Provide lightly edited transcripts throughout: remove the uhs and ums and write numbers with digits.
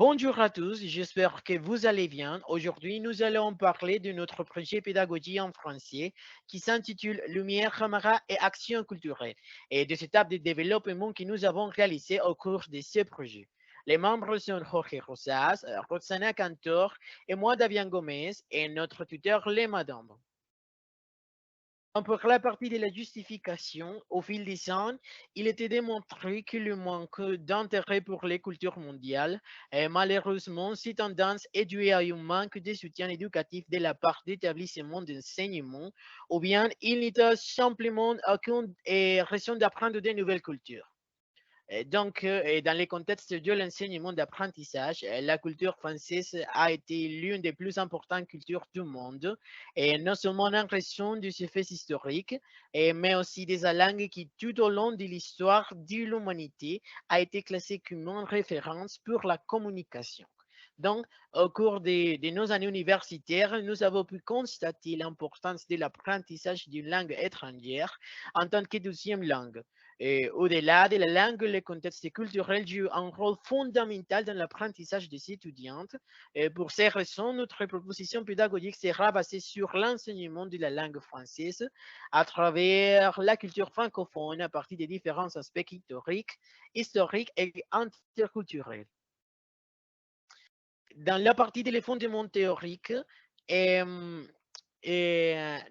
Bonjour à tous, j'espère que vous allez bien. Aujourd'hui, nous allons parler de notre projet pédagogique en français qui s'intitule Lumière, caméra et action culturelle et de cette étape de développement que nous avons réalisé au cours de ce projet. Les membres sont Jorge Rosas, Roxana Cantor et moi, Davian Gomez, et notre tuteur, les madames. Pour la partie de la justification, au fil des ans, il était démontré que le manque d'intérêt pour les cultures mondiales est malheureusement cette tendance est due à un manque de soutien éducatif de la part d'établissements d'enseignement ou bien il n'y a simplement aucune raison d'apprendre de nouvelles cultures. Et dans le contexte de l'enseignement d'apprentissage, la culture française a été l'une des plus importantes cultures du monde, et non seulement en raison de ses faits historiques, mais aussi des langues qui, tout au long de l'histoire de l'humanité, a été classée comme une référence pour la communication. Donc, au cours de nos années universitaires, nous avons pu constater l'importance de l'apprentissage d'une langue étrangère en tant que deuxième langue. Et au-delà de la langue, le contexte culturel joue un rôle fondamental dans l'apprentissage des étudiantes. Et pour ces raisons, notre proposition pédagogique sera basée sur l'enseignement de la langue française à travers la culture francophone à partir des différents aspects historiques et interculturels. Dans la partie des fondements théoriques, euh,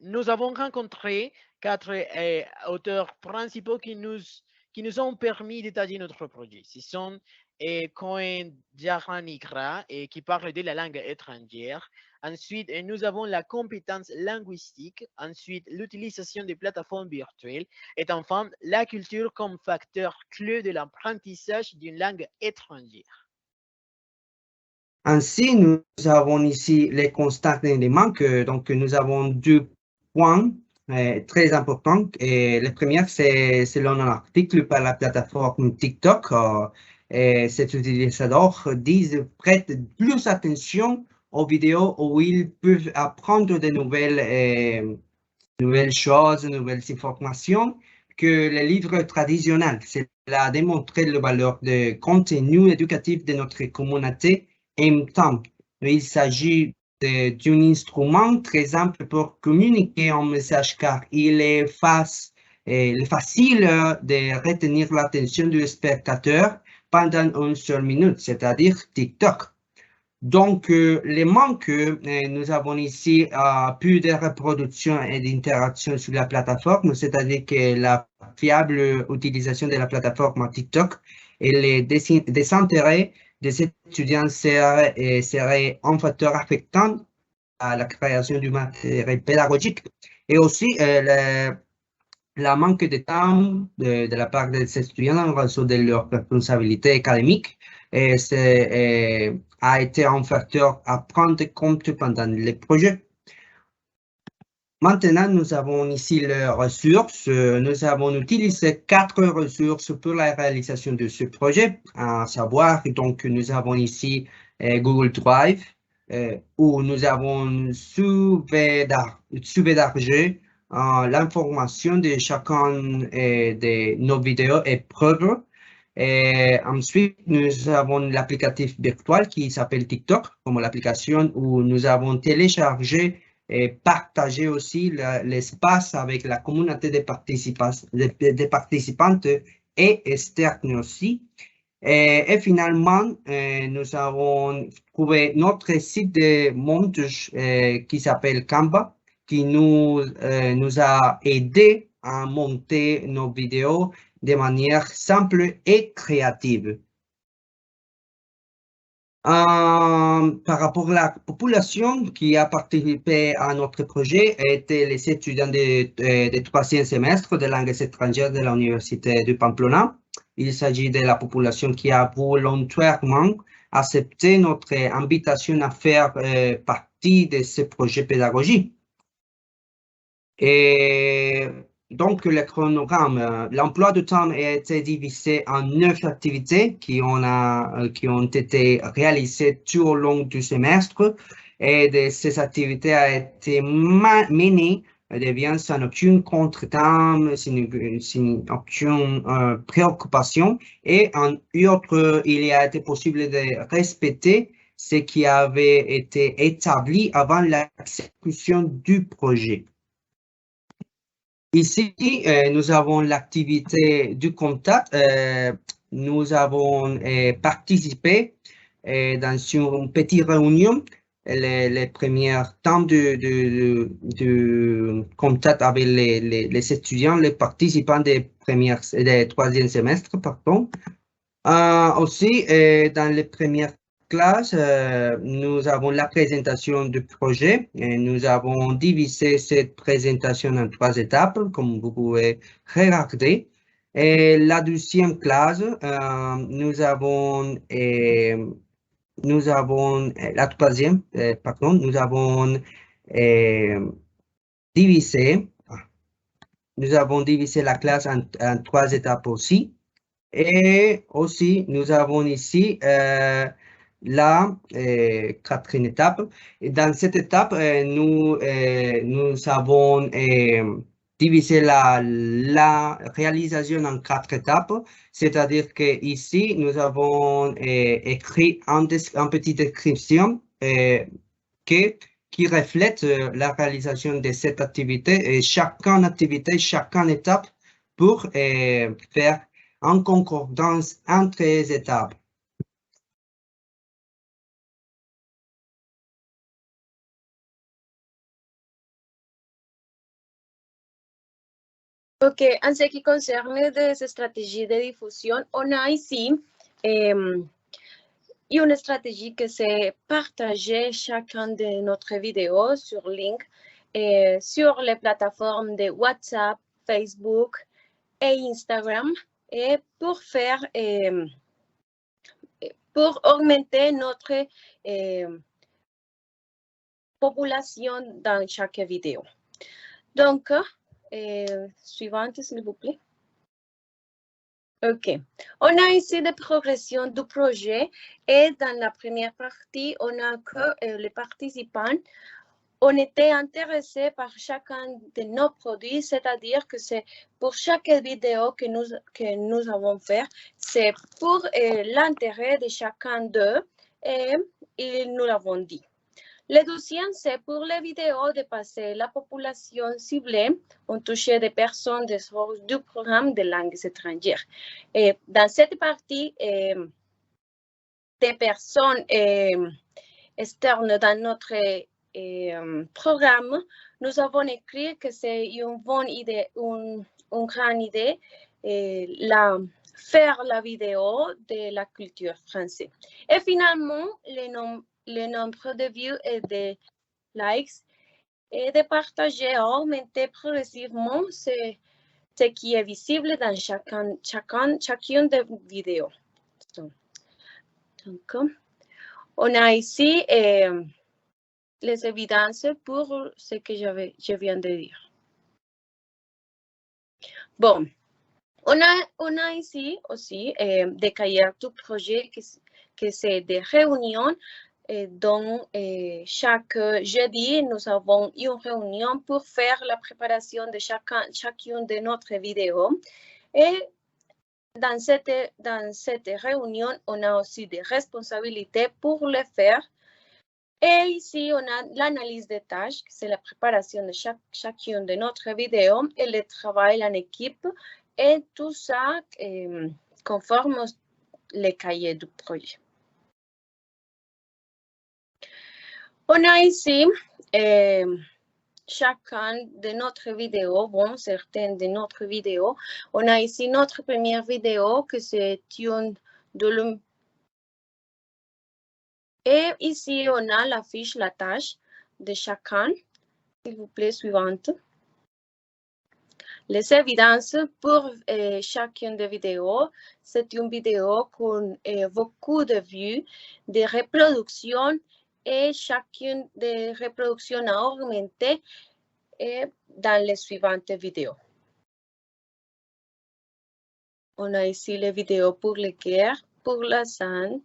nous avons rencontré quatre auteurs principaux qui nous ont permis d'étayer notre projet. Ce sont Cohen Djahanigra, qui parle de la langue étrangère. Ensuite, nous avons la compétence linguistique. Ensuite, l'utilisation des plateformes virtuelles. Et enfin, la culture comme facteur clé de l'apprentissage d'une langue étrangère. Ainsi, nous avons ici les constats et les manques. Donc, nous avons deux points très importants. Et le premier, c'est selon un article par la plateforme TikTok. Et cet utilisateur disent prête plus attention aux vidéos où ils peuvent apprendre de nouvelles choses, de nouvelles informations que les livres traditionnels. Cela a démontré la valeur de contenu éducatif de notre communauté en même temps. Il s'agit d'un instrument très simple pour communiquer un message car il est facile de retenir l'attention du spectateur pendant une seule minute, c'est-à-dire TikTok. Donc, les manques, nous avons ici plus de reproduction et d'interaction sur la plateforme, c'est-à-dire que la fiable utilisation de la plateforme TikTok et les désintérêts des étudiants serait un facteur affectant à la création du matériel pédagogique et aussi la manque de temps de la part des étudiants en raison de leurs responsabilités académiques a été un facteur à prendre compte pendant les projets. Maintenant, nous avons ici les ressources. Nous avons utilisé 4 ressources pour la réalisation de ce projet, à savoir, donc, nous avons ici Google Drive, où nous avons sauvegarder l'information de chacun de nos vidéos et preuves. Et ensuite, nous avons l'applicatif virtuel qui s'appelle TikTok, comme l'application où nous avons téléchargé et partagé aussi l'espace avec la communauté des participantes et externes aussi. Et finalement, nous avons trouvé notre site de montage qui s'appelle Canva, qui nous a aidé à monter nos vidéos de manière simple et créative. Par rapport à la population qui a participé à notre projet étaient les étudiants de troisième semestre de langues étrangères de l'Université de Pamplona. Il s'agit de la population qui a volontairement accepté notre invitation à faire partie de ce projet pédagogique. Et donc, le chronogramme, l'emploi du temps a été divisé en 9 activités qui ont été réalisées tout au long du semestre. Et de ces activités a été menées devient sans aucune contre-temps, sans aucune préoccupation. Et en outre, il a été possible de respecter ce qui avait été établi avant l'exécution du projet. Ici, nous avons l'activité du contact. Nous avons participé dans une petite réunion les premiers temps de contact avec les étudiants, les participants des troisième semestre, pardon. Aussi, dans les premières classes, nous avons la présentation du projet et nous avons divisé cette présentation en 3 étapes, comme vous pouvez regarder. Et la deuxième classe, la troisième, pardon, euh, divisé, nous avons divisé la classe en 3 étapes aussi. Et aussi, nous avons ici la quatrième étape. Et dans cette étape, nous avons divisé la réalisation en 4 étapes. C'est-à-dire que ici, nous avons écrit une petite description qui reflète la réalisation de cette activité et chaque étape pour faire en concordance entre les étapes. Ok, en ce qui concerne des stratégies de diffusion, on a ici une stratégie que c'est partager chacun de notre vidéo sur link sur les plateformes de WhatsApp, Facebook et Instagram et pour faire pour augmenter notre population dans chaque vidéo. Donc, suivante, s'il vous plaît. OK. On a ici des progressions du projet et dans la première partie, on a que les participants on était intéressés par chacun de nos produits, c'est-à-dire que c'est pour chaque vidéo que nous avons fait, c'est pour l'intérêt de chacun d'eux et nous l'avons dit. Le deuxième, c'est pour les vidéos dépasser la population ciblée. On touchait des personnes des sources du programme de langues étrangères. Et dans cette partie, des personnes externes dans notre programme, nous avons écrit que c'est une bonne idée, une grande idée, faire la vidéo de la culture française. Et finalement, le nombre de vues et de likes et de partager a augmenté progressivement ce qui est visible dans chacune des vidéos. Donc, on a ici les évidences pour ce que je viens de dire. Bon, on a ici aussi des cahiers du projet que c'est des réunions dont chaque jeudi, nous avons une réunion pour faire la préparation de chacune de notre vidéos. Et dans cette réunion, on a aussi des responsabilités pour le faire. Et ici, on a l'analyse des tâches, c'est la préparation de chacune de notre vidéos et le travail en équipe. Et tout ça conforme les cahiers du projet. On a ici chacun de notre vidéo, bon, certaines de notre vidéo. On a ici notre première vidéo que c'est une de Et ici, on a la fiche, la tâche de chacun. S'il vous plaît, suivante. Les évidences pour chacune des vidéos. C'est une vidéo avec beaucoup de vues, de reproductions et chacune des reproductions a augmenté dans les suivantes vidéos. On a ici les vidéos pour les guerres, pour la scène.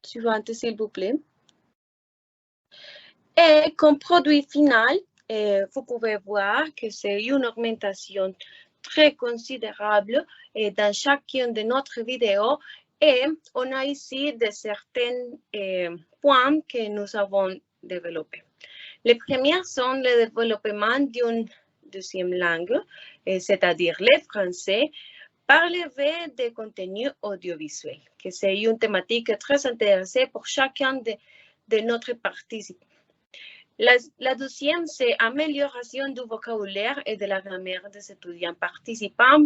suivante, s'il vous plaît. Et comme produit final, vous pouvez voir que c'est une augmentation très considérable dans chacune de notre vidéos. Et on a ici de certains points que nous avons développés. Les premiers sont le développement d'une deuxième langue, c'est-à-dire le français, par le biais des contenus audiovisuels, que c'est une thématique très intéressante pour chacun de notre participants. La deuxième, c'est l'amélioration du vocabulaire et de la grammaire des étudiants participants,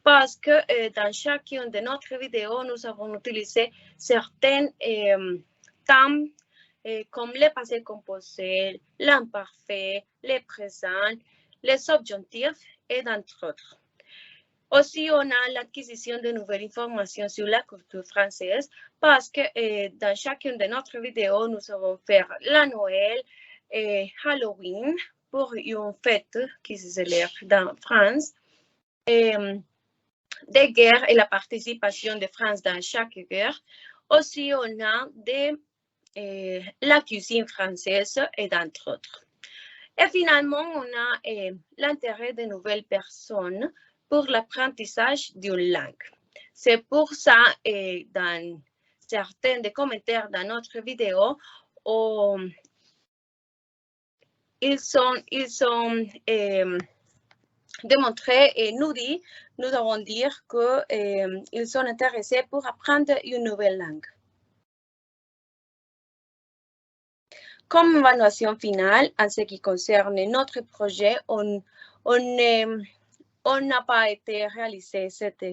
parce que dans chacune de notre vidéos, nous avons utilisé certains temps comme le passé composé, l'imparfait, le présent, les subjonctifs et d'entre autres. Aussi, on a l'acquisition de nouvelles informations sur la culture française parce que dans chacune de notre vidéos, nous avons fait la Noël et Halloween pour une fête qui se célèbre dans France. Des guerres et la participation de France dans chaque guerre. Aussi, on a la cuisine française et d'entre autres. Et finalement, on a l'intérêt de nouvelles personnes pour l'apprentissage d'une langue. C'est pour ça, dans certains des commentaires dans notre vidéo, ils sont démontrés et nous avons dit qu'ils sont intéressés pour apprendre une nouvelle langue. Comme évaluation finale, en ce qui concerne notre projet, on n'a pas été réalisé cette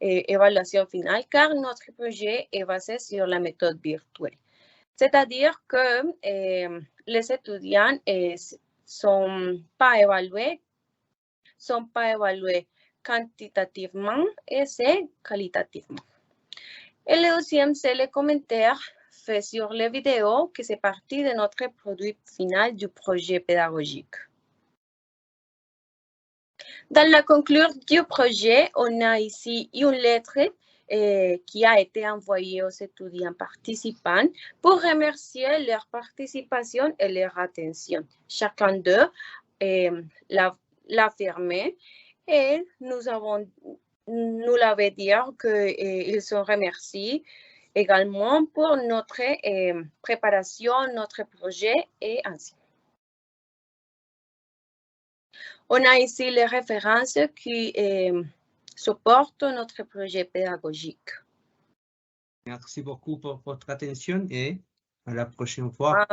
évaluation finale car notre projet est basé sur la méthode virtuelle. C'est-à-dire que les étudiants ne sont pas évalués quantitativement et c'est qualitativement. Et le deuxième, c'est les commentaires faits sur les vidéos qui c'est partie de notre produit final du projet pédagogique. Dans la conclusion du projet, on a ici une lettre qui a été envoyée aux étudiants participants pour remercier leur participation et leur attention. Chacun d'eux l'a affirmé et nous l'avons dit qu'ils sont remerciés également pour notre préparation, notre projet et ainsi. On a ici les références qui supportent notre projet pédagogique. Merci beaucoup pour votre attention et à la prochaine fois.